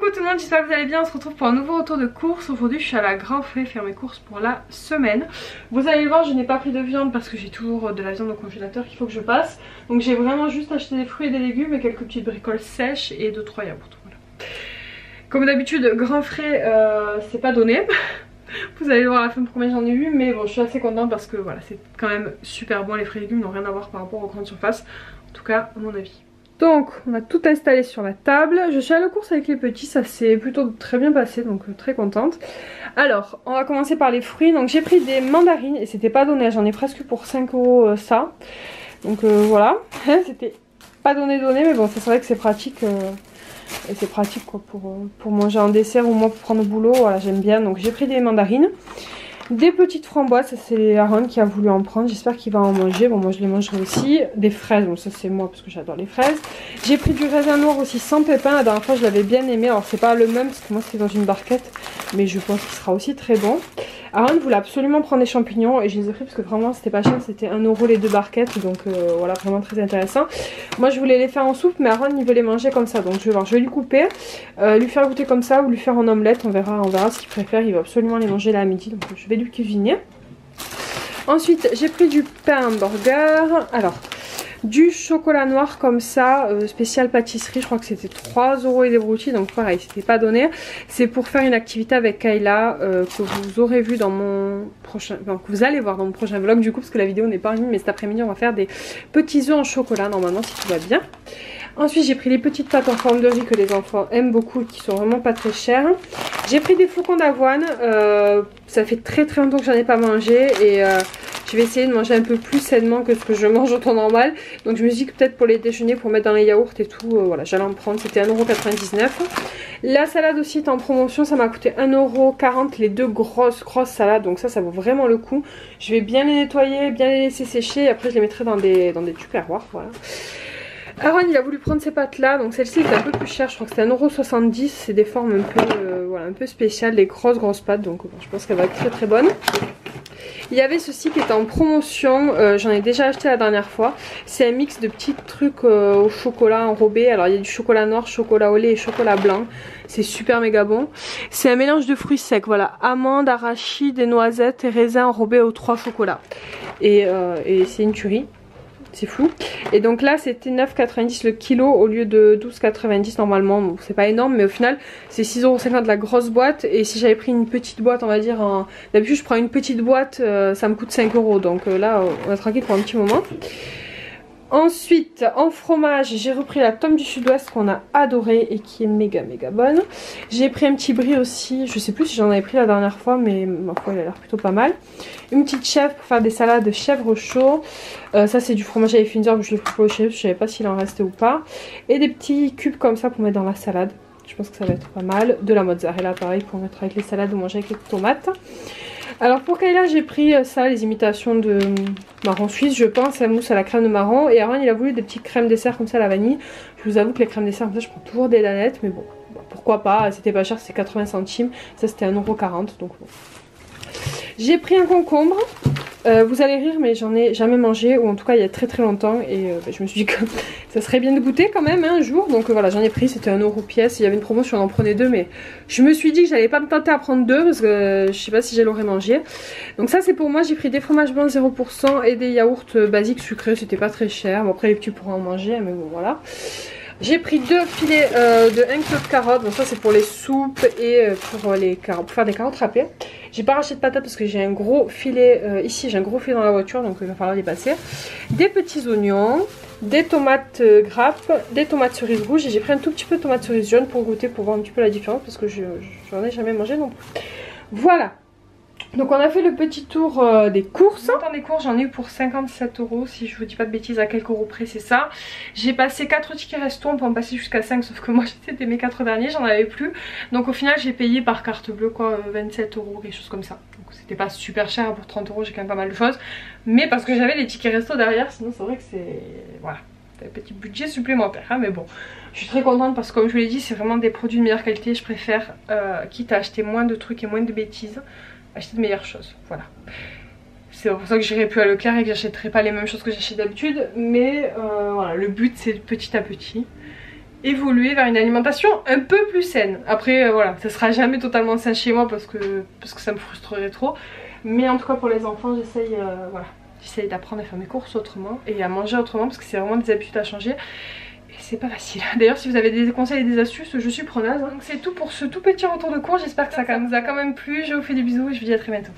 Coucou tout le monde, j'espère que vous allez bien. On se retrouve pour un nouveau retour de course. Aujourd'hui je suis à la Grand Frais faire mes courses pour la semaine. Vous allez le voir, je n'ai pas pris de viande parce que j'ai toujours de la viande au congélateur qu'il faut que je passe. Donc j'ai vraiment juste acheté des fruits et des légumes et quelques petites bricoles sèches et 2-3 yaourts. Voilà. Comme d'habitude, Grand Frais c'est pas donné. Vous allez le voir à la fin pour combien j'en ai eu, mais bon je suis assez contente parce que voilà, c'est quand même super bon. Les fruits et légumes n'ont rien à voir par rapport aux grandes surfaces, en tout cas à mon avis. Donc on a tout installé sur la table. Je suis allée aux courses avec les petits, ça s'est plutôt très bien passé, donc très contente. Alors on va commencer par les fruits. Donc j'ai pris des mandarines et c'était pas donné, j'en ai presque pour 5 € ça. Donc voilà, c'était pas donné mais bon c'est vrai que c'est pratique. Et c'est pratique quoi, pour manger en dessert ou moi pour prendre au boulot, voilà j'aime bien. Donc j'ai pris des mandarines. Des petites framboises, ça c'est Aaron qui a voulu en prendre, j'espère qu'il va en manger, bon moi je les mangerai aussi. Des fraises, bon ça c'est moi parce que j'adore les fraises. J'ai pris du raisin noir aussi sans pépins, la dernière fois je l'avais bien aimé, alors c'est pas le même parce que moi c'était dans une barquette, mais je pense qu'il sera aussi très bon. Aaron voulait absolument prendre des champignons et je les ai pris parce que vraiment c'était pas cher, c'était 1 € les 2 barquettes, donc voilà vraiment très intéressant. Moi je voulais les faire en soupe mais Aaron il veut les manger comme ça, donc je vais voir, je vais lui couper, lui faire goûter comme ça ou lui faire en omelette, on verra ce qu'il préfère, il va absolument les manger là à midi, donc je vais lui cuisiner. Ensuite j'ai pris du pain hamburger, alors du chocolat noir comme ça, spécial pâtisserie, je crois que c'était 3 € et des broutilles, donc pareil c'était pas donné. C'est pour faire une activité avec Kayla que vous aurez vu dans mon prochain, enfin, que vous allez voir dans mon prochain vlog du coup parce que la vidéo n'est pas en ligne, mais cet après-midi on va faire des petits œufs en chocolat normalement si tout va bien. Ensuite j'ai pris les petites pâtes en forme de riz que les enfants aiment beaucoup et qui sont vraiment pas très chères. J'ai pris des flocons d'avoine, ça fait très longtemps que j'en ai pas mangé et je vais essayer de manger un peu plus sainement que ce que je mange en temps normal. Donc je me suis dit que peut-être pour les déjeuners, pour mettre dans les yaourts et tout, voilà j'allais en prendre, c'était 1,99 €. La salade aussi est en promotion, ça m'a coûté 1,40 € les deux grosses salades, donc ça vaut vraiment le coup. Je vais bien les nettoyer, bien les laisser sécher et après je les mettrai dans des tupperwares, voilà. Aaron il a voulu prendre ces pâtes là, donc celle-ci est un peu plus chère, je crois que c'était 1,70 €, c'est des formes un peu, voilà, un peu spéciales, des grosses pâtes, donc bon, je pense qu'elle va être très bonne. Il y avait ceci qui était en promotion, j'en ai déjà acheté la dernière fois, c'est un mix de petits trucs au chocolat enrobé, alors il y a du chocolat noir, chocolat au lait et chocolat blanc, c'est super méga bon. C'est un mélange de fruits secs, voilà, amandes, arachides, et noisettes et raisins enrobés aux 3 chocolats, et c'est une tuerie. C'est fou. Et donc là c'était 9,90 € le kilo au lieu de 12,90 € normalement. Bon, c'est pas énorme mais au final c'est 6,50 € la grosse boîte. Et si j'avais pris une petite boîte on va dire d'habitude je prends une petite boîte, ça me coûte 5 €. Donc là on est tranquille pour un petit moment. Ensuite en fromage j'ai repris la Tome du Sud-Ouest qu'on a adoré et qui est méga bonne. J'ai pris un petit brie aussi, je sais plus si j'en avais pris la dernière fois mais ma foi elle a l'air plutôt pas mal. Une petite chèvre pour faire des salades de chèvre chaud. Ça c'est du fromage avec Finzer, je l'ai pris pour le chèvre, je savais pas s'il en restait ou pas. Et des petits cubes comme ça pour mettre dans la salade. Je pense que ça va être pas mal. De la mozzarella pareil pour mettre avec les salades ou manger avec les tomates. Alors pour Kayla j'ai pris ça, les imitations de marron suisse je pense, la mousse à la crème de marron. Et Aaron il a voulu des petites crèmes dessert comme ça à la vanille. Je vous avoue que les crèmes dessert comme ça je prends toujours des danettes, mais bon pourquoi pas, c'était pas cher, c'est 80 centimes. Ça c'était 1,40 € donc bon. J'ai pris un concombre, vous allez rire mais j'en ai jamais mangé, ou en tout cas il y a très longtemps. Et je me suis dit que ça serait bien de goûter quand même un jour. Donc voilà j'en ai pris, c'était 1 € pièce, il y avait une promotion on en prenait 2. Mais je me suis dit que j'allais pas me tenter à prendre 2 parce que je sais pas si je l'aurais mangé. Donc ça c'est pour moi, j'ai pris des fromages blancs 0% et des yaourts basiques sucrés, c'était pas très cher. Bon après les petits pourront en manger mais bon voilà. J'ai pris 2 filets de 1 kg de carottes, donc ça c'est pour les soupes et pour faire des carottes râpées. J'ai pas racheté de patates parce que j'ai un gros filet ici, j'ai un gros filet dans la voiture donc il va falloir les passer. Des petits oignons, des tomates grappes, des tomates cerises rouges et j'ai pris un tout petit peu de tomates cerises jaunes pour goûter, pour voir un petit peu la différence parce que j'en ai jamais mangé non plus. Voilà. Donc on a fait le petit tour des courses. Dans les courses j'en ai eu pour 57 € si je vous dis pas de bêtises, à quelques euros près c'est ça. J'ai passé 4 tickets resto, on peut en passer jusqu'à 5 sauf que moi c'était mes 4 derniers, j'en avais plus. Donc au final j'ai payé par carte bleue quoi 27 €, quelque chose comme ça. Donc c'était pas super cher, pour 30 € j'ai quand même pas mal de choses. Mais parce que j'avais les tickets resto derrière, sinon c'est vrai que c'est... voilà. Un petit budget supplémentaire hein, mais bon je suis très contente parce que comme je vous l'ai dit c'est vraiment des produits de meilleure qualité. Je préfère quitte à acheter moins de trucs et moins de bêtises, acheter de meilleures choses, voilà. C'est pour ça que j'irai plus à Leclerc et que j'achèterai pas les mêmes choses que j'achète d'habitude. Mais voilà, le but c'est petit à petit. évoluer vers une alimentation un peu plus saine. Après voilà, ça sera jamais totalement sain chez moi parce que ça me frustrerait trop. Mais en tout cas pour les enfants j'essaye voilà, j'essaye d'apprendre à faire mes courses autrement et à manger autrement parce que c'est vraiment des habitudes à changer. Et c'est pas facile. D'ailleurs si vous avez des conseils et des astuces, je suis preneuse. Donc c'est tout pour ce tout petit retour de cours, j'espère que ça vous a quand même plu. Je vous fais des bisous et je vous dis à très bientôt.